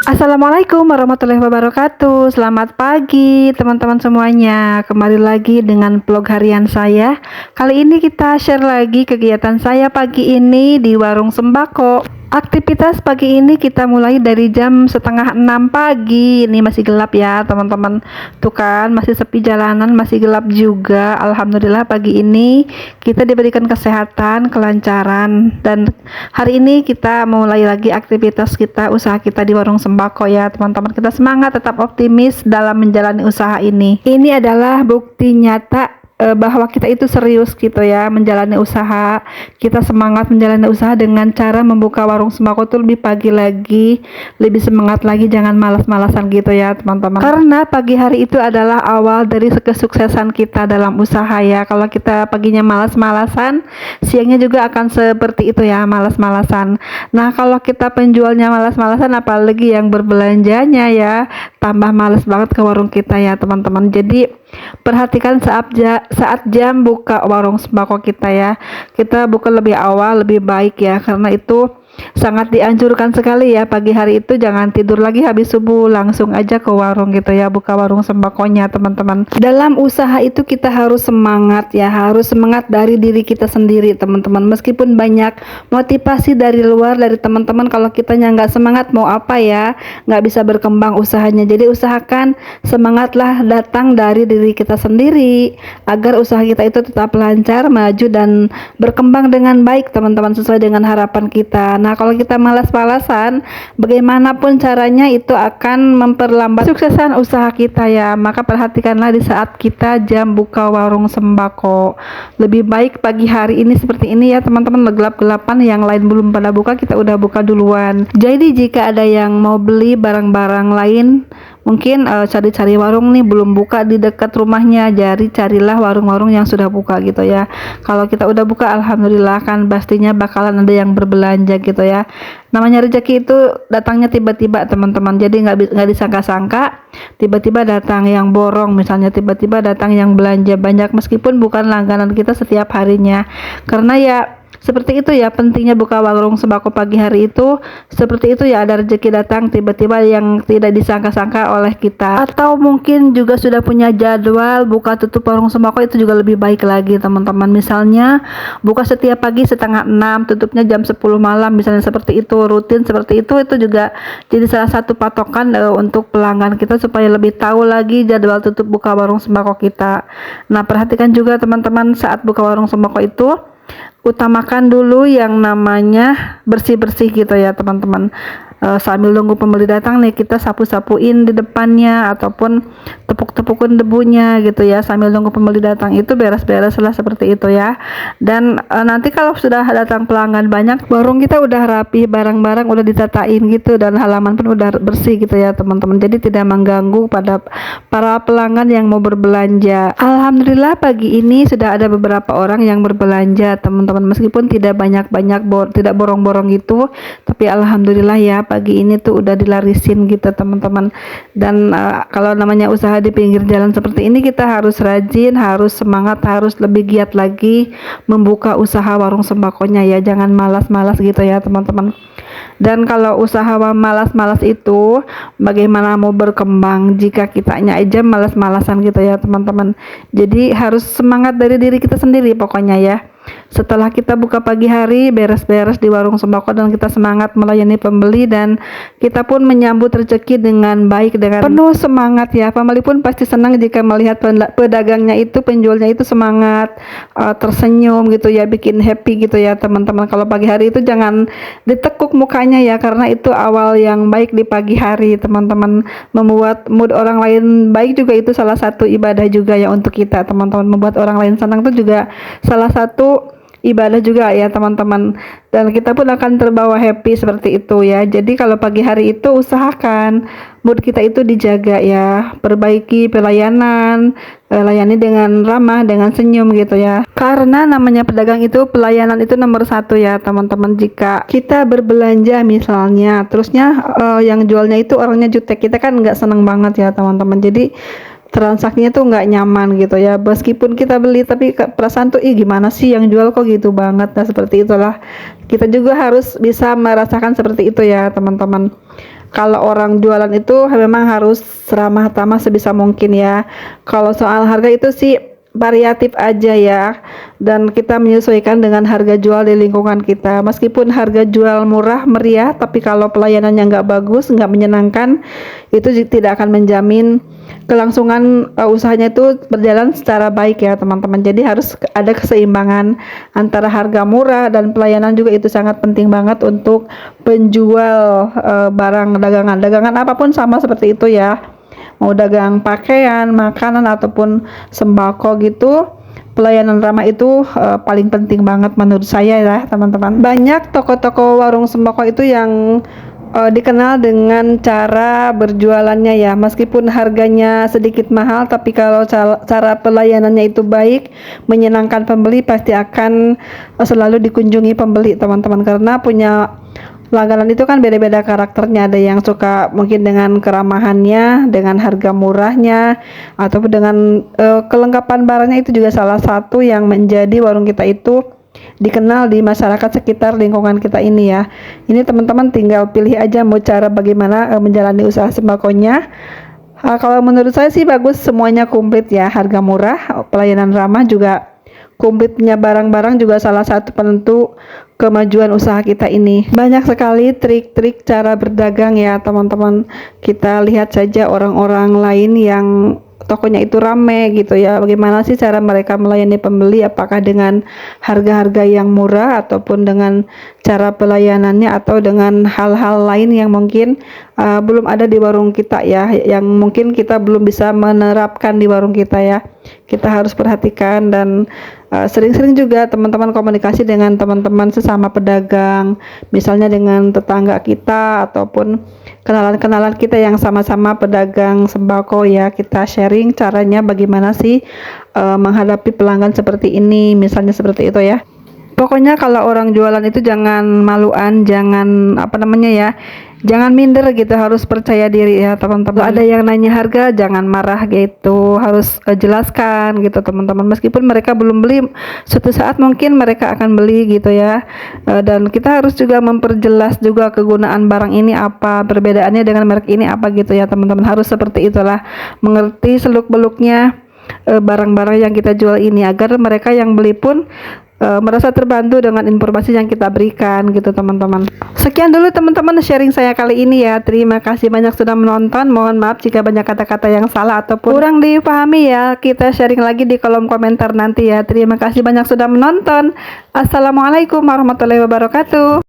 Assalamualaikum warahmatullahi wabarakatuh. Selamat pagi teman-teman semuanya. Kembali lagi dengan vlog harian saya. Kali ini kita share lagi kegiatan saya pagi ini di warung sembako. Aktivitas pagi ini kita mulai dari jam setengah 6 pagi. Ini masih gelap ya teman-teman. Tuh kan masih sepi jalanan, masih gelap juga. Alhamdulillah pagi ini kita diberikan kesehatan, kelancaran, dan hari ini kita mulai lagi aktivitas kita, usaha kita di warung sembako ya teman-teman. Kita semangat, tetap optimis dalam menjalani usaha ini. Ini adalah bukti nyata bahwa kita itu serius gitu ya menjalani usaha. Kita semangat menjalani usaha dengan cara membuka warung sembako tuh lebih pagi lagi, lebih semangat lagi, jangan malas-malasan gitu ya teman-teman. Karena pagi hari itu adalah awal dari kesuksesan kita dalam usaha ya. Kalau kita paginya malas-malasan, siangnya juga akan seperti itu ya, malas-malasan. Nah, kalau kita penjualnya malas-malasan, apalagi yang berbelanjanya ya, tambah males banget ke warung kita ya teman-teman. Jadi perhatikan saat jam buka warung sembako kita ya. Kita buka lebih awal lebih baik ya, karena itu sangat dianjurkan sekali ya. Pagi hari itu jangan tidur lagi habis subuh, langsung aja ke warung gitu ya, buka warung sembakonya teman-teman. Dalam usaha itu kita harus semangat ya, harus semangat dari diri kita sendiri teman-teman. Meskipun banyak motivasi dari luar, dari teman-teman, kalau kitanya nggak semangat mau apa ya, nggak bisa berkembang usahanya. Jadi usahakan semangatlah datang dari diri kita sendiri agar usaha kita itu tetap lancar, maju, dan berkembang dengan baik teman-teman, sesuai dengan harapan kita. Nah, kalau kita malas-malasan, bagaimanapun caranya itu akan memperlambat suksesan usaha kita ya. Maka perhatikanlah di saat kita jam buka warung sembako. Lebih baik pagi hari ini seperti ini ya teman-teman, gelap-gelapan, yang lain belum pada buka, kita udah buka duluan. Jadi jika ada yang mau beli barang-barang lain, mungkin cari-cari warung nih belum buka di dekat rumahnya, jadi carilah warung-warung yang sudah buka gitu ya. Kalau kita udah buka, alhamdulillah kan pastinya bakalan ada yang berbelanja gitu ya. Namanya rezeki itu datangnya tiba-tiba teman-teman, jadi nggak disangka-sangka tiba-tiba datang yang borong, misalnya tiba-tiba datang yang belanja banyak meskipun bukan langganan kita setiap harinya. Karena ya seperti itu ya, pentingnya buka warung sembako pagi hari itu seperti itu ya, ada rezeki datang tiba-tiba yang tidak disangka-sangka oleh kita. Atau mungkin juga sudah punya jadwal buka tutup warung sembako, itu juga lebih baik lagi teman-teman. Misalnya buka setiap pagi setengah 6, tutupnya jam 10 malam, misalnya seperti itu, rutin seperti itu juga jadi salah satu patokan untuk pelanggan kita supaya lebih tahu lagi jadwal tutup buka warung sembako kita. Nah, perhatikan juga teman-teman, saat buka warung sembako itu utamakan dulu yang namanya bersih-bersih gitu ya teman-teman. Sambil nunggu pembeli datang nih, kita sapu-sapuin di depannya ataupun tepuk-tepukin debunya gitu ya, sambil nunggu pembeli datang. Itu beres-beres lah seperti itu ya. Dan nanti kalau sudah datang pelanggan banyak, warung kita udah rapi, barang-barang udah ditatain gitu, dan halaman pun udah bersih gitu ya teman-teman. Jadi tidak mengganggu pada para pelanggan yang mau berbelanja. Alhamdulillah pagi ini sudah ada beberapa orang yang berbelanja teman-teman, meskipun tidak banyak-banyak, tidak borong-borong gitu, tapi alhamdulillah ya pagi ini tuh udah dilarisin gitu teman-teman. Dan kalau namanya usaha di pinggir jalan seperti ini, kita harus rajin, harus semangat, harus lebih giat lagi membuka usaha warung sembakonya ya, jangan malas-malas gitu ya teman-teman. Dan kalau usaha malas-malas itu bagaimana mau berkembang jika kitanya aja malas-malasan gitu ya teman-teman. Jadi harus semangat dari diri kita sendiri pokoknya ya. Setelah kita buka pagi hari, beres-beres di warung sembako, dan kita semangat melayani pembeli, dan kita pun menyambut rezeki dengan baik, dengan penuh semangat ya. Pembeli pun pasti senang jika melihat pedagangnya itu, penjualnya itu semangat, tersenyum gitu ya, bikin happy gitu ya teman-teman. Kalau pagi hari itu jangan ditekuk mukanya ya, karena itu awal yang baik di pagi hari teman-teman. Membuat mood orang lain baik juga itu salah satu ibadah juga ya untuk kita teman-teman. Membuat orang lain senang itu juga salah satu ibadah juga ya teman-teman, dan kita pun akan terbawa happy seperti itu ya. Jadi kalau pagi hari itu usahakan mood kita itu dijaga ya, perbaiki pelayanan, layani dengan ramah, dengan senyum gitu ya, karena namanya pedagang itu pelayanan itu nomor satu ya teman-teman. Jika kita berbelanja misalnya terusnya yang jualnya itu orangnya jutek, kita kan nggak seneng banget ya teman-teman. Jadi transaksinya tuh nggak nyaman gitu ya, meskipun kita beli tapi perasaan tuh gimana sih yang jual kok gitu banget. Nah seperti itulah, kita juga harus bisa merasakan seperti itu ya teman-teman. kalau orang jualan itu memang harus ramah tamah sebisa mungkin ya. Kalau soal harga itu sih variatif aja ya, dan kita menyesuaikan dengan harga jual di lingkungan kita. Meskipun harga jual murah meriah, tapi kalau pelayanannya nggak bagus, nggak menyenangkan, itu tidak akan menjamin kelangsungan usahanya itu berjalan secara baik ya teman-teman. Jadi harus ada keseimbangan antara harga murah dan pelayanan juga, itu sangat penting banget untuk penjual barang dagangan apapun sama seperti itu ya. Mau dagang pakaian, makanan ataupun sembako gitu, pelayanan ramah itu paling penting banget menurut saya ya teman-teman. Banyak toko-toko warung sembako itu yang dikenal dengan cara berjualannya ya, meskipun harganya sedikit mahal, tapi kalau cara pelayanannya itu baik, menyenangkan pembeli, pasti akan selalu dikunjungi pembeli teman-teman, karena punya langganan itu kan beda-beda karakternya. Ada yang suka mungkin dengan keramahannya, dengan harga murahnya, ataupun dengan kelengkapan barangnya. Itu juga salah satu yang menjadi warung kita itu dikenal di masyarakat sekitar lingkungan kita ini ya. Ini teman-teman tinggal pilih aja mau cara bagaimana menjalani usaha sembakonya. Kalau menurut saya sih bagus, semuanya komplit ya, harga murah, pelayanan ramah juga komplitnya, barang-barang juga salah satu penentu kemajuan usaha kita ini. Banyak sekali trik-trik cara berdagang ya teman-teman. Kita lihat saja orang-orang lain yang tokonya itu rame gitu ya, bagaimana sih cara mereka melayani pembeli, apakah dengan harga-harga yang murah ataupun dengan cara pelayanannya atau dengan hal-hal lain yang mungkin belum ada di warung kita ya, yang mungkin kita belum bisa menerapkan di warung kita ya. Kita harus perhatikan dan sering-sering juga teman-teman komunikasi dengan teman-teman sesama pedagang, misalnya dengan tetangga kita ataupun kenalan-kenalan kita yang sama-sama pedagang sembako ya. Kita sharing caranya bagaimana sih menghadapi pelanggan seperti ini, misalnya seperti itu ya. Pokoknya kalau orang jualan itu jangan maluan, jangan jangan minder gitu, harus percaya diri ya teman-teman. Ada yang nanya harga, jangan marah gitu, harus jelaskan gitu teman-teman. Meskipun mereka belum beli, suatu saat mungkin mereka akan beli gitu ya. Dan kita harus juga memperjelas juga kegunaan barang ini apa, perbedaannya dengan merek ini apa gitu ya teman-teman. Harus seperti itulah, mengerti seluk-beluknya barang-barang yang kita jual ini, agar mereka yang beli pun merasa terbantu dengan informasi yang kita berikan gitu teman-teman. Sekian dulu teman-teman sharing saya kali ini ya. Terima kasih banyak sudah menonton. Mohon maaf jika banyak kata-kata yang salah ataupun kurang dipahami ya. Kita sharing lagi di kolom komentar nanti ya. Terima kasih banyak sudah menonton. Assalamualaikum warahmatullahi wabarakatuh.